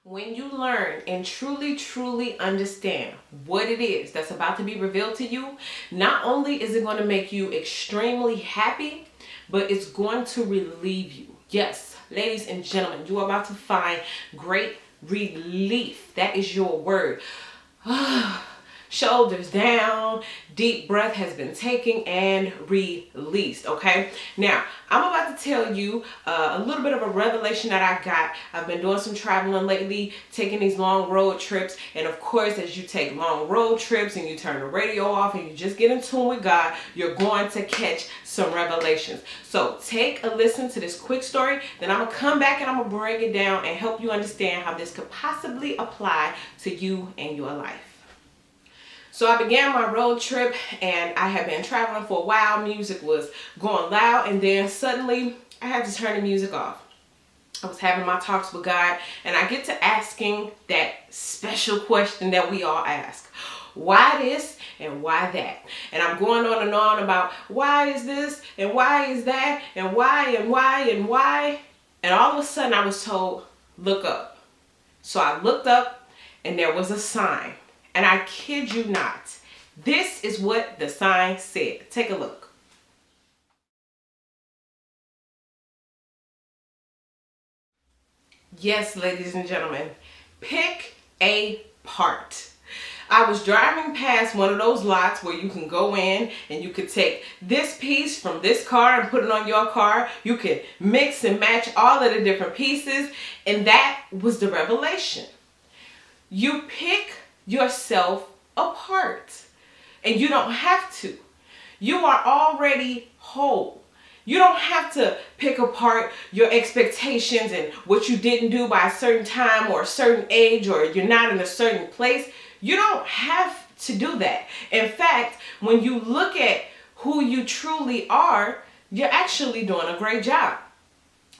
When you learn and truly understand what it is that's about to be revealed to you, not only is it going to make you extremely happy, but it's going to relieve you. Yes, ladies and gentlemen, you are about to find great relief. That is your word. Shoulders down, deep breath has been taken and released. Okay, now I'm about to tell you a little bit of a revelation that I got. I've been doing some traveling lately, taking these long road trips, and of course, as you take long road trips and you turn the radio off and you just get in tune with God, you're going to catch some revelations. So take a listen to this quick story, then I'm gonna come back and I'm gonna break it down and help you understand how this could possibly apply to you and your life. So I began my road trip and I had been traveling for a while. Music was going loud, and then suddenly I had to turn the music off. I was having my talks with God, and I get to asking that special question that we all ask. Why this and why that? And I'm going on and on about why is this and why is that and why and why and why. And all of a sudden I was told, look up. So I looked up and there was a sign. And I kid you not, this is what the sign said. Take a look. Yes, ladies and gentlemen, pick a part. I was driving past one of those lots where you can go in and you could take this piece from this car and put it on your car. You could mix and match all of the different pieces. And that was the revelation. You pick yourself apart, and you don't have to. You are already whole. You don't have to pick apart your expectations and what you didn't do by a certain time or a certain age, or you're not in a certain place. You don't have to do that. In fact, when you look at who you truly are, you're actually doing a great job.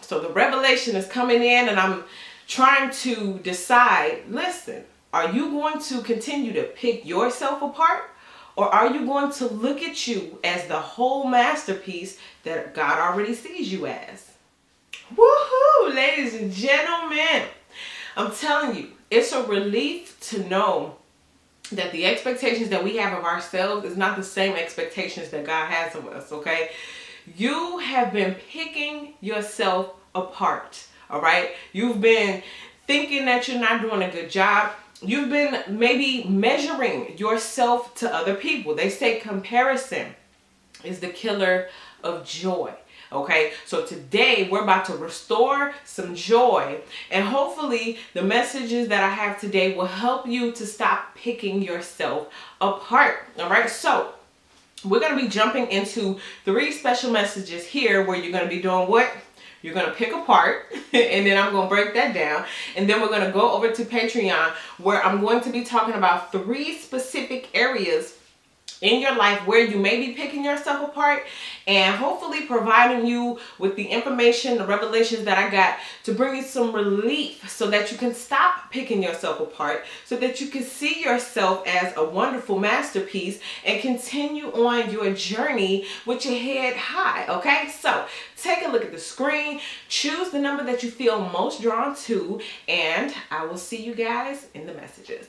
So the revelation is coming in, and I'm trying to decide, listen, are you going to continue to pick yourself apart, or are you going to look at you as the whole masterpiece that God already sees you as? Woohoo, ladies and gentlemen. I'm telling you, it's a relief to know that the expectations that we have of ourselves is not the same expectations that God has of us, okay? You have been picking yourself apart, all right? You've been thinking that you're not doing a good job. You've been maybe measuring yourself to other people. They say comparison is the killer of joy. Okay, so today we're about to restore some joy, and hopefully the messages that I have today will help you to stop picking yourself apart. All right, so we're going to be jumping into 3 special messages here where you're going to be doing what? You're going to pick apart, and then I'm going to break that down. And then we're going to go over to Patreon, where I'm going to be talking about 3 specific areas in your life where you may be picking yourself apart, and hopefully providing you with the information, the revelations that I got to bring you some relief so that you can stop picking yourself apart, so that you can see yourself as a wonderful masterpiece and continue on your journey with your head high. Okay, so take a look at the screen, choose the number that you feel most drawn to, and I will see you guys in the messages.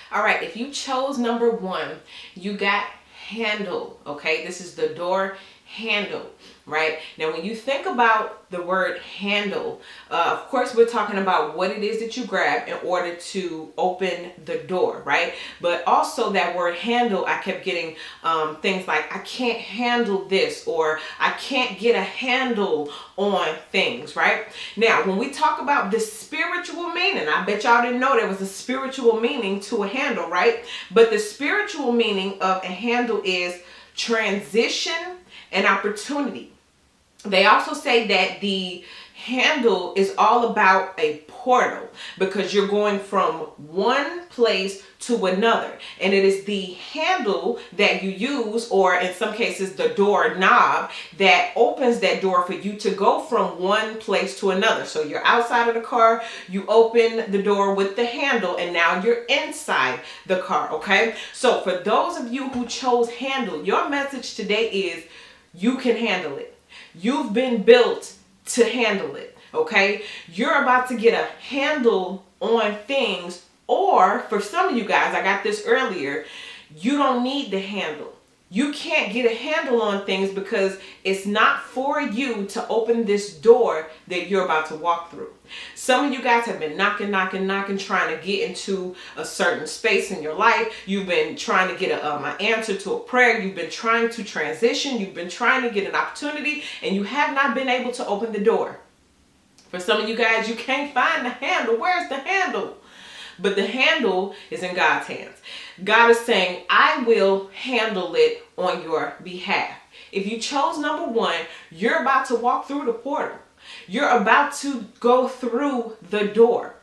All right, if you chose number 1, you got handle, okay? This is the door handle, right? Now, when you think about the word handle, of course, we're talking about what it is that you grab in order to open the door, right? But also that word handle, I kept getting things like, I can't handle this, or I can't get a handle on things, right? Now, when we talk about the spiritual meaning, I bet y'all didn't know there was a spiritual meaning to a handle, right? But the spiritual meaning of a handle is transition and opportunity. They also say that the handle is all about a portal, because you're going from one place to another, and it is the handle that you use, or in some cases the door knob, that opens that door for you to go from one place to another. So you're outside of the car, you open the door with the handle, and now you're inside the car. Okay, so for those of you who chose handle, your message today is you can handle it. You've been built to handle it, okay? You're about to get a handle on things, or for some of you guys, I got this earlier, you don't need the handle. You can't get a handle on things because it's not for you to open this door that you're about to walk through. Some of you guys have been knocking, trying to get into a certain space in your life. You've been trying to get an answer to a prayer. You've been trying to transition. You've been trying to get an opportunity, and you have not been able to open the door. For some of you guys, you can't find the handle. Where's the handle? But the handle is in God's hands. God is saying, I will handle it on your behalf. If you chose number 1, you're about to walk through the portal. You're about to go through the door.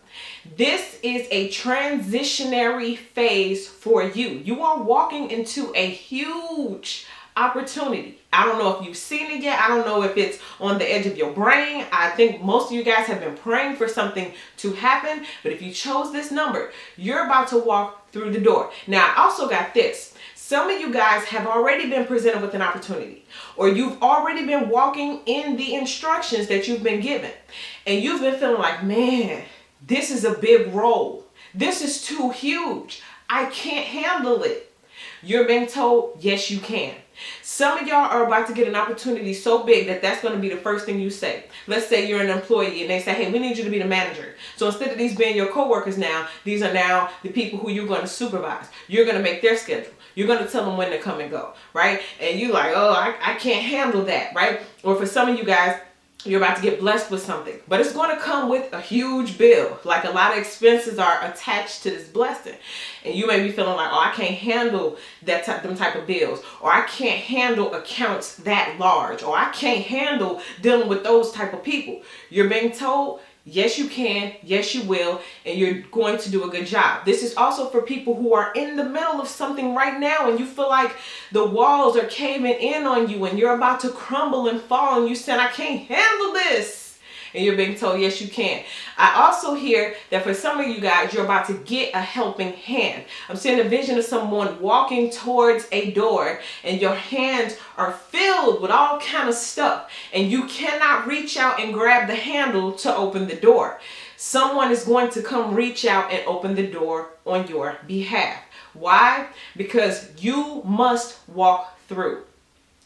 This is a transitionary phase for you. You are walking into a huge opportunity. I don't know if you've seen it yet. I don't know if it's on the edge of your brain. I think most of you guys have been praying for something to happen. But if you chose this number, you're about to walk through the door. Now, I also got this. Some of you guys have already been presented with an opportunity, or you've already been walking in the instructions that you've been given. And you've been feeling like, man, this is a big role. This is too huge. I can't handle it. You're being told, yes, you can. Some of y'all are about to get an opportunity so big that that's going to be the first thing you say. Let's say you're an employee and they say, hey, we need you to be the manager. So instead of these being your coworkers now, these are now the people who you're going to supervise. You're going to make their schedule. You're going to tell them when to come and go, right? And you're like, oh, I can't handle that, right? Or for some of you guys, you're about to get blessed with something, but it's going to come with a huge bill. Like a lot of expenses are attached to this blessing. And you may be feeling like, oh, I can't handle them type of bills, or I can't handle accounts that large, or I can't handle dealing with those type of people. You're being told, yes, you can, yes, you will, and you're going to do a good job. This is also for people who are in the middle of something right now and you feel like the walls are caving in on you and you're about to crumble and fall and you said, I can't handle this. And you're being told, yes, you can. I also hear that for some of you guys, you're about to get a helping hand. I'm seeing a vision of someone walking towards a door and your hands are filled with all kind of stuff and you cannot reach out and grab the handle to open the door. Someone is going to come reach out and open the door on your behalf. Why? Because you must walk through.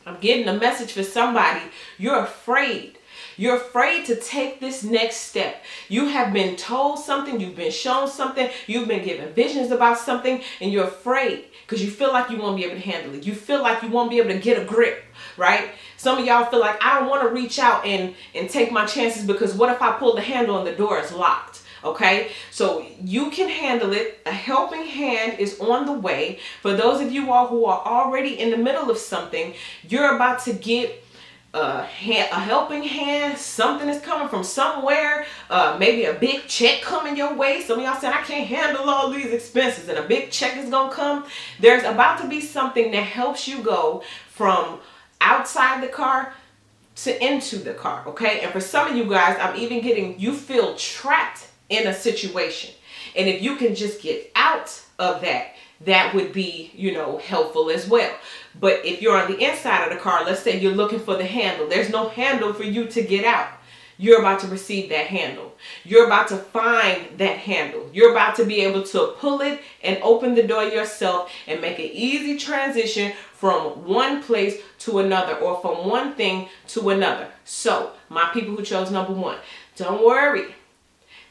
I'm getting a message for somebody. You're afraid. You're afraid to take this next step. You have been told something, you've been shown something, you've been given visions about something, and you're afraid because you feel like you won't be able to handle it. You feel like you won't be able to get a grip, right? Some of y'all feel like, I don't want to reach out and take my chances because what if I pull the handle and the door is locked? Okay, so you can handle it. A helping hand is on the way. For those of you all who are already in the middle of something, you're about to get a helping hand. Something is coming from somewhere. Maybe a big check coming your way. Some of y'all said, I can't handle all these expenses, and a big check is gonna come. There's about to be something that helps you go from outside the car to into the car. Okay, and for some of you guys, I'm even getting, you feel trapped in a situation, and if you can just get out of that, that would be, helpful as well. But if you're on the inside of the car, let's say you're looking for the handle, there's no handle for you to get out. You're about to receive that handle. You're about to find that handle. You're about to be able to pull it and open the door yourself and make an easy transition from one place to another, or from one thing to another. So, my people who chose number 1, don't worry.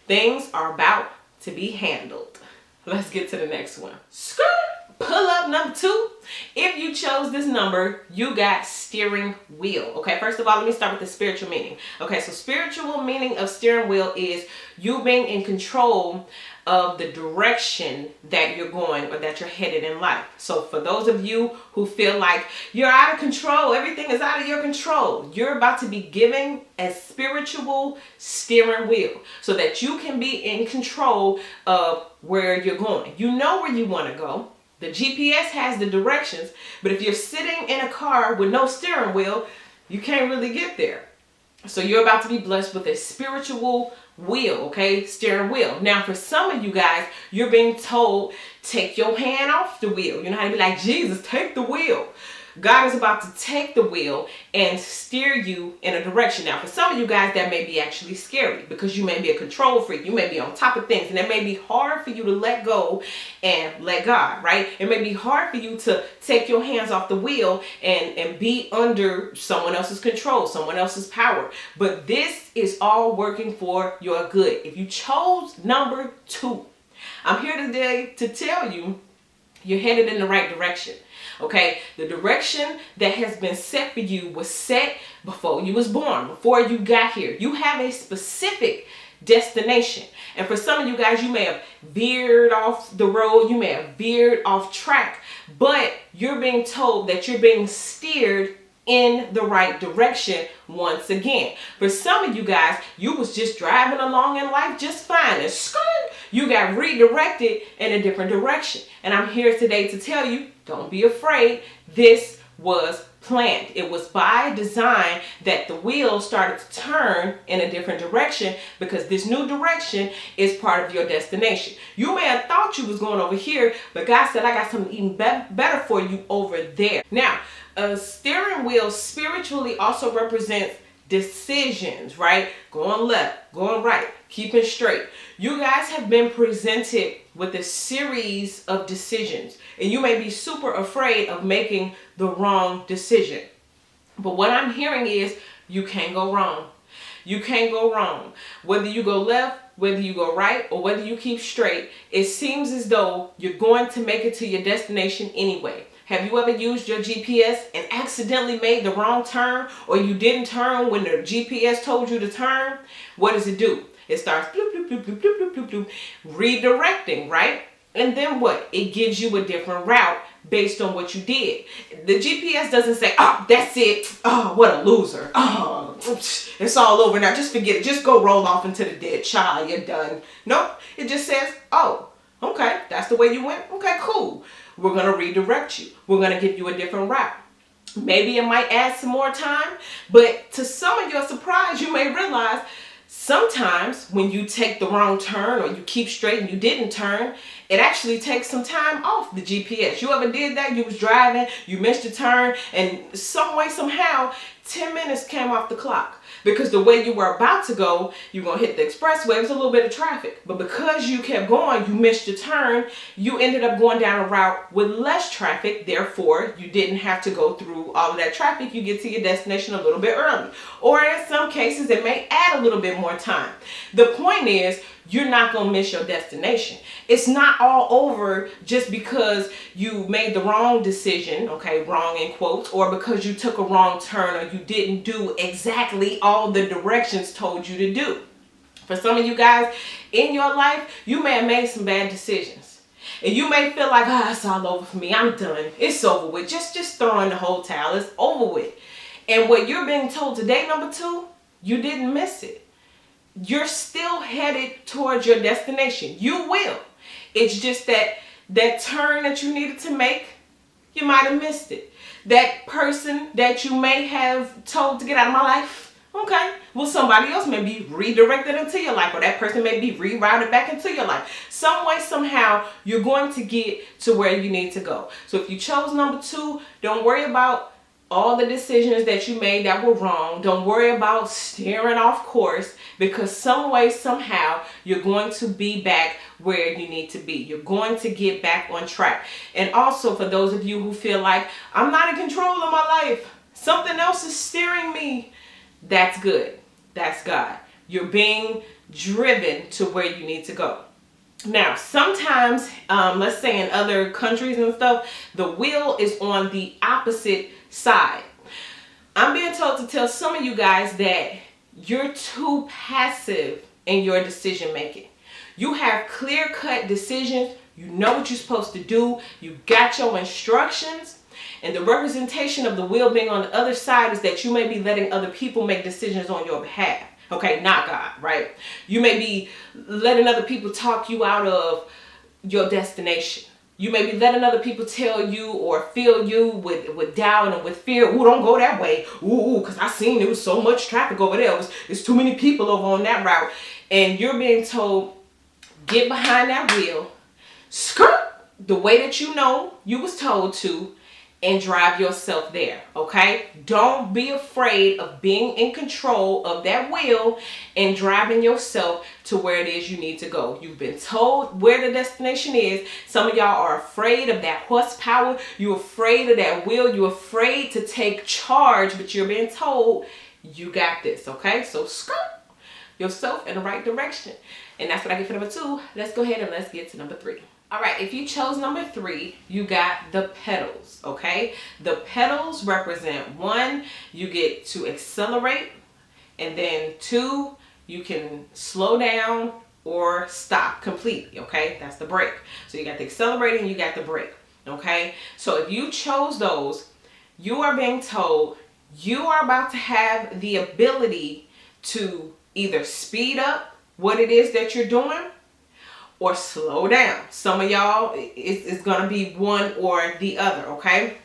Things are about to be handled. Let's get to the next one. Skirt. Pull up number 2. If you chose this number, you got steering wheel. Okay, first of all, let me start with the spiritual meaning. Okay, so spiritual meaning of steering wheel is you being in control of the direction that you're going or that you're headed in life. So for those of you who feel like you're out of control, everything is out of your control, you're about to be given a spiritual steering wheel so that you can be in control of where you're going. You know where you want to go. The GPS has the directions, but if you're sitting in a car with no steering wheel, you can't really get there. So you're about to be blessed with a spiritual wheel, okay? Steering wheel. Now, for some of you guys, you're being told, take your hand off the wheel. You know how to be like, Jesus, take the wheel. God is about to take the wheel and steer you in a direction. Now, for some of you guys, that may be actually scary because you may be a control freak. You may be on top of things, and it may be hard for you to let go and let God, right? It may be hard for you to take your hands off the wheel and be under someone else's control, someone else's power. But this is all working for your good. If you chose number 2, I'm here today to tell you you're headed in the right direction. Okay, the direction that has been set for you was set before you was born, before you got here. You have a specific destination. And for some of you guys, you may have veered off the road, you may have veered off track, but you're being told that you're being steered in the right direction once again. For some of you guys, you was just driving along in life just fine, and you got redirected in a different direction. And I'm here today to tell you, don't be afraid. This was planned. It was by design that the wheel started to turn in a different direction, because this new direction is part of your destination. You may have thought you was going over here, but God said, I got something even better for you over there. Now, a steering wheel spiritually also represents decisions, right? Going left, going right, keeping straight. You guys have been presented with a series of decisions, and you may be super afraid of making the wrong decision. But what I'm hearing is you can't go wrong. You can't go wrong. Whether you go left, whether you go right, or whether you keep straight, it seems as though you're going to make it to your destination anyway. Have you ever used your GPS and accidentally made the wrong turn, or you didn't turn when the GPS told you to turn? What does it do? It starts bloop, bloop, bloop, bloop, bloop, bloop, bloop, redirecting, right? And then what? It gives you a different route based on what you did. The GPS doesn't say, oh, that's it. Oh, what a loser. Oh, it's all over now. Just forget it. Just go roll off into the dead child. You're done. Nope. It just says, oh, okay, that's the way you went. Okay, cool. We're going to redirect you. We're going to give you a different route. Maybe it might add some more time, but to some of your surprise, you may realize sometimes when you take the wrong turn, or you keep straight and you didn't turn, it actually takes some time off the GPS. You ever did that? You was driving, you missed a turn, and some way, somehow, 10 minutes came off the clock. Because the way you were about to go, you're going to hit the expressway, there's a little bit of traffic. But because you kept going, you missed your turn, you ended up going down a route with less traffic. Therefore, you didn't have to go through all of that traffic. You get to your destination a little bit early. Or in some cases, it may add a little bit more time. The point is, you're not going to miss your destination. It's not all over just because you made the wrong decision, okay, wrong in quotes, or because you took a wrong turn, or you didn't do exactly all the directions told you to do. For some of you guys in your life, you may have made some bad decisions. And you may feel like, it's all over for me. I'm done. It's over with. Just throw in the whole towel. It's over with. And what you're being told today, number 2, you didn't miss it. You're still headed towards your destination. You will. It's just that turn that you needed to make, you might have missed it. That person that you may have told to get out of my life, okay, well, somebody else may be redirected into your life, or that person may be rerouted back into your life. Some way, somehow, you're going to get to where you need to go. So if you chose number 2, don't worry about all the decisions that you made that were wrong. Don't worry about steering off course, because some way, somehow, you're going to be back where you need to be. You're going to get back on track. And also, for those of you who feel like, I'm not in control of my life, something else is steering me, that's good. That's God. You're being driven to where you need to go. Now, sometimes, let's say in other countries and stuff, the wheel is on the opposite side. I'm being told to tell some of you guys that you're too passive in your decision making. You have clear-cut decisions. You know what you're supposed to do. You got your instructions. And the representation of the wheel being on the other side is that you may be letting other people make decisions on your behalf. Okay, not God, right? You may be letting other people talk you out of your destination. You may be letting other people tell you or fill you with doubt and with fear. Ooh, don't go that way. Ooh, because I seen there was so much traffic over there. There's too many people over on that route. And you're being told, get behind that wheel, skirt the way that you know you was told to, and drive yourself there, okay? Don't be afraid of being in control of that wheel and driving yourself to where it is you need to go. You've been told where the destination is. Some of y'all are afraid of that horsepower. You're afraid of that wheel. You're afraid to take charge, but you're being told you got this, okay? So skirt yourself in the right direction. And that's what I get for number 2. Let's go ahead and let's get to number 3. All right, if you chose number 3, you got the pedals, okay? The pedals represent 1, you get to accelerate, and then 2, you can slow down or stop completely, okay? That's the brake. So you got the accelerating, you got the brake, okay? So if you chose those, you are being told you are about to have the ability to either speed up what it is that you're doing or slow down. Some of y'all, it's going to be one or the other, okay?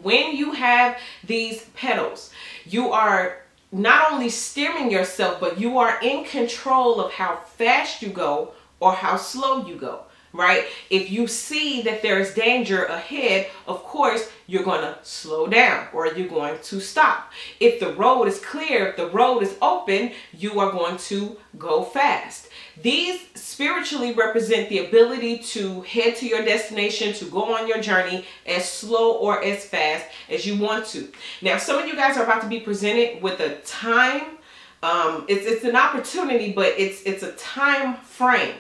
When you have these pedals, you are not only steering yourself, but you are in control of how fast you go or how slow you go, right? If you see that there's danger ahead, of course, you're going to slow down or you're going to stop. If the road is clear, if the road is open, you are going to go fast. These spiritually represent the ability to head to your destination, to go on your journey as slow or as fast as you want to. Now, some of you guys are about to be presented with a time. It's an opportunity, but it's a time frame.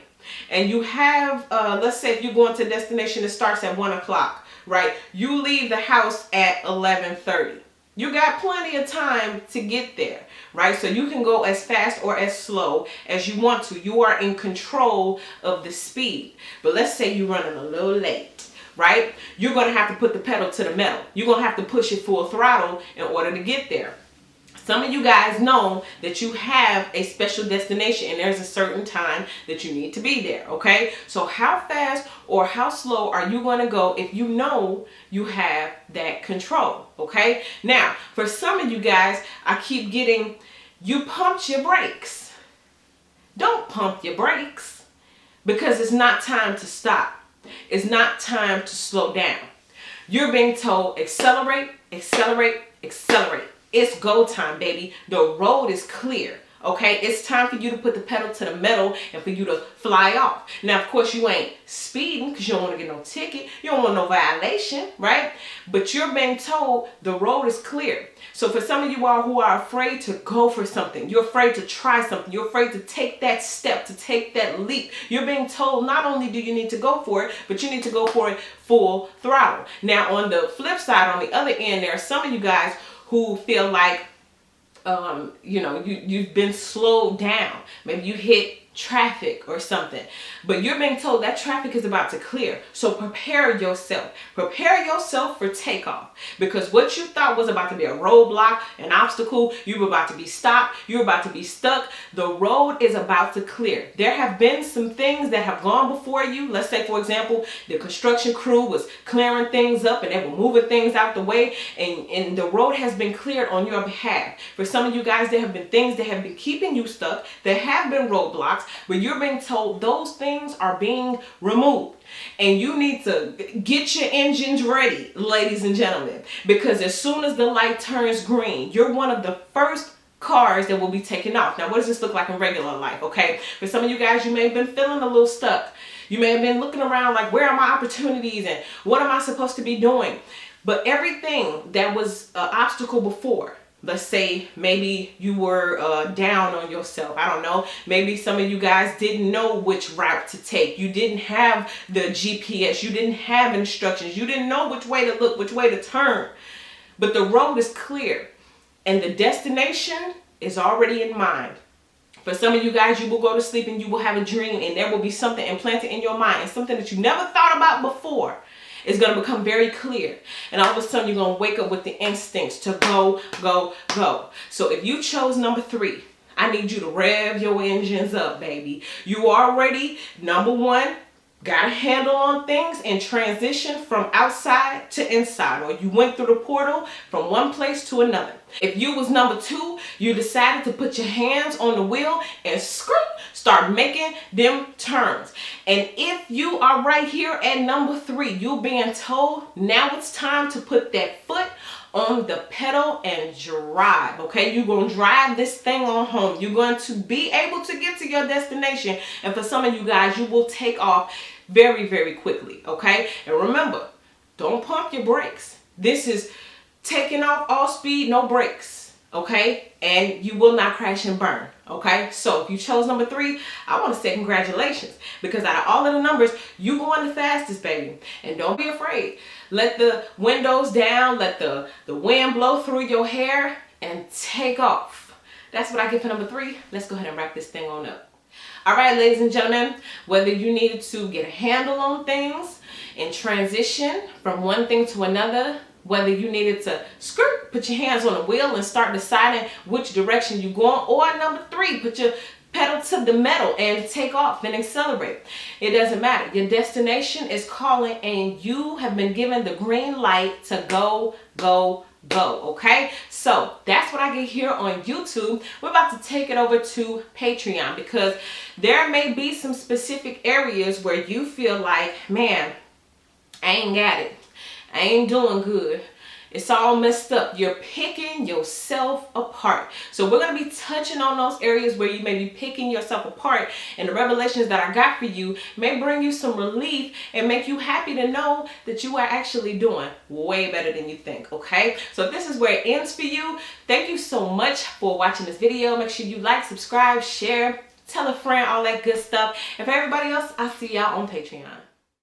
And you have, let's say if you're going to a destination that starts at 1 o'clock, right? You leave the house at 11:30. You got plenty of time to get there, right? So you can go as fast or as slow as you want to. You are in control of the speed. But let's say you're running a little late, right? You're going to have to put the pedal to the metal. You're going to have to push it full throttle in order to get there. Some of you guys know that you have a special destination and there's a certain time that you need to be there, okay? So how fast or how slow are you going to go if you know you have that control, okay? Now, for some of you guys, I keep getting, you pumped your brakes. Don't pump your brakes because it's not time to stop. It's not time to slow down. You're being told accelerate, accelerate, accelerate. It's go time, baby. The road is clear, okay? It's time for you to put the pedal to the metal and for you to fly off. Now, of course, you ain't speeding because you don't want to get no ticket. You don't want no violation, right? But you're being told the road is clear. So for some of you all who are afraid to go for something, you're afraid to try something, you're afraid to take that step, to take that leap, you're being told not only do you need to go for it, but you need to go for it full throttle. Now, on the flip side, on the other end, there are some of you guys who feel like, you've been slowed down. Maybe you hit traffic or something, but you're being told that traffic is about to clear. So prepare yourself. Prepare yourself for takeoff, because what you thought was about to be a roadblock, an obstacle, you were about to be stopped, you're about to be stuck. The road is about to clear. There have been some things that have gone before you. Let's say, for example, the construction crew was clearing things up and they were moving things out the way, and the road has been cleared on your behalf. For some of you guys, there have been things that have been keeping you stuck. There have been roadblocks, but you're being told those things are being removed. And you need to get your engines ready, ladies and gentlemen, because as soon as the light turns green, you're one of the first cars that will be taken off. Now, what does this look like in regular life, okay? For some of you guys, you may have been feeling a little stuck. You may have been looking around like, where are my opportunities and what am I supposed to be doing? But everything that was an obstacle before, let's say maybe you were down on yourself. I don't know. Maybe some of you guys didn't know which route to take. You didn't have the GPS. You didn't have instructions. You didn't know which way to look, which way to turn. But the road is clear and the destination is already in mind. For some of you guys, you will go to sleep and you will have a dream and there will be something implanted in your mind and something that you never thought about before. It's going to become very clear. And all of a sudden, you're going to wake up with the instincts to go, go, go. So if you chose number 3, I need you to rev your engines up, baby. You already, number 1, got a handle on things and transition from outside to inside, or you went through the portal from one place to another. If you was number 2, you decided to put your hands on the wheel and Start making them turns. And if you are right here at number 3, you're being told now it's time to put that foot on the pedal and drive. Okay, you're going to drive this thing on home. You're going to be able to get to your destination. And for some of you guys, you will take off very, very quickly. Okay, and remember, don't pump your brakes. This is taking off all speed, no brakes. Okay, and you will not crash and burn. Okay, so if you chose number 3, I want to say congratulations, because out of all of the numbers, you going the fastest, baby. And don't be afraid. Let the windows down, let the wind blow through your hair, and take off. That's what I get for number 3. Let's go ahead and wrap this thing on up. All right, ladies and gentlemen, whether you needed to get a handle on things and transition from one thing to another, whether you needed to put your hands on the wheel and start deciding which direction you're going, or number 3, put your pedal to the metal and take off and accelerate. It doesn't matter. Your destination is calling, and you have been given the green light to go, go, go. Okay, so that's what I get here on YouTube. We're about to take it over to Patreon, because there may be some specific areas where you feel like, man, I ain't got it. I ain't doing good. It's all messed up. You're picking yourself apart. So we're going to be touching on those areas where you may be picking yourself apart. And the revelations that I got for you may bring you some relief and make you happy to know that you are actually doing way better than you think. Okay? So this is where it ends for you. Thank you so much for watching this video. Make sure you like, subscribe, share, tell a friend, all that good stuff. And for everybody else, I'll see y'all on Patreon.